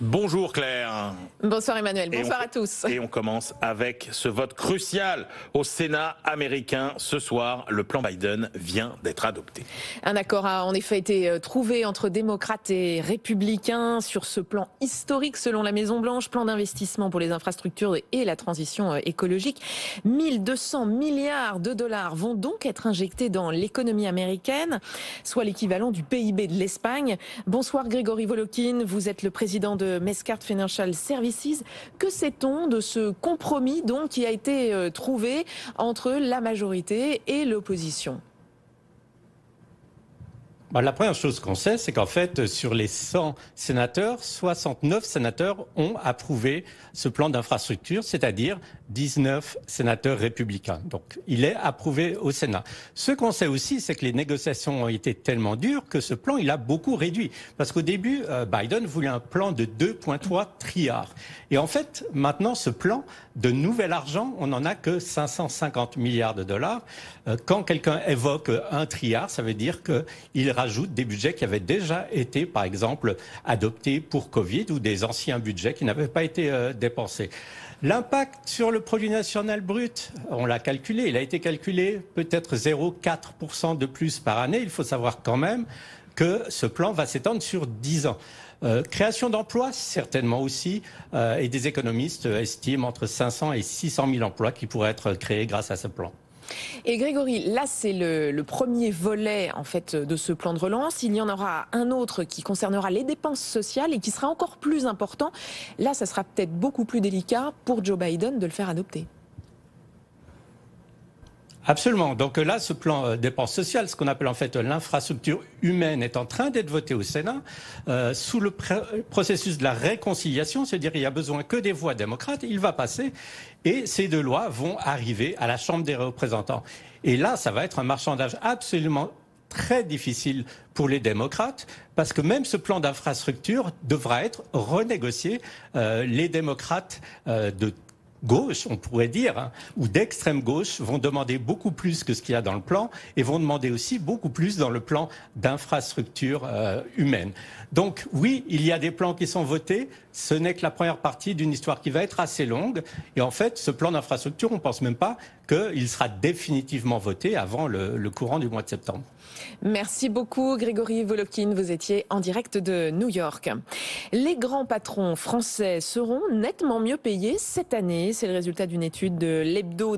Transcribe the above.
Bonjour Claire. Bonsoir Emmanuel, bonsoir à tous. Et on commence avec ce vote crucial au Sénat américain. Ce soir, le plan Biden vient d'être adopté. Un accord a en effet été trouvé entre démocrates et républicains sur ce plan historique selon la Maison-Blanche, plan d'investissement pour les infrastructures et la transition écologique. 1200 milliards de dollars vont donc être injectés dans l'économie américaine, soit l'équivalent du PIB de l'Espagne. Bonsoir Grégory Volokhin, vous êtes le président de Mescart Financial Services. Que sait-on de ce compromis donc qui a été trouvé entre la majorité et l'opposition ? La première chose qu'on sait, c'est qu'en fait, sur les 100 sénateurs, 69 sénateurs ont approuvé ce plan d'infrastructure, c'est-à-dire 19 sénateurs républicains. Donc, il est approuvé au Sénat. Ce qu'on sait aussi, c'est que les négociations ont été tellement dures que ce plan, il a beaucoup réduit. Parce qu'au début, Biden voulait un plan de 2,3 trilliards. Et en fait, maintenant, ce plan de nouvel argent, on n'en a que 550 milliards de dollars. Quand quelqu'un évoque un trilliard, ça veut dire qu'il rajoute des budgets qui avaient déjà été, par exemple, adoptés pour Covid ou des anciens budgets qui n'avaient pas été dépensés. L'impact sur le produit national brut, on l'a calculé, il a été calculé peut-être 0,4% de plus par année. Il faut savoir quand même que ce plan va s'étendre sur 10 ans. Création d'emplois, certainement aussi, et des économistes estiment entre 500 et 600 000 emplois qui pourraient être créés grâce à ce plan. Et Grégory, là c'est le premier volet en fait de ce plan de relance. Il y en aura un autre qui concernera les dépenses sociales et qui sera encore plus important. Là, ça sera peut-être beaucoup plus délicat pour Joe Biden de le faire adopter. Absolument. Donc là, ce plan dépenses sociales, ce qu'on appelle en fait l'infrastructure humaine, est en train d'être voté au Sénat sous le processus de la réconciliation, c'est-à-dire il n'y a besoin que des voix démocrates, il va passer et ces deux lois vont arriver à la Chambre des représentants. Et là, ça va être un marchandage absolument très difficile pour les démocrates, parce que même ce plan d'infrastructure devra être renégocié. Les démocrates de gauche, on pourrait dire, ou d'extrême gauche, vont demander beaucoup plus que ce qu'il y a dans le plan et vont demander aussi beaucoup plus dans le plan d'infrastructure humaine. Donc oui, il y a des plans qui sont votés, ce n'est que la première partie d'une histoire qui va être assez longue. Et en fait, ce plan d'infrastructure, on ne pense même pas qu'il sera définitivement voté avant le courant du mois de septembre. Merci beaucoup Grégory Volokhin, vous étiez en direct de New York. Les grands patrons français seront nettement mieux payés cette année, c'est le résultat d'une étude de l'Hebdo.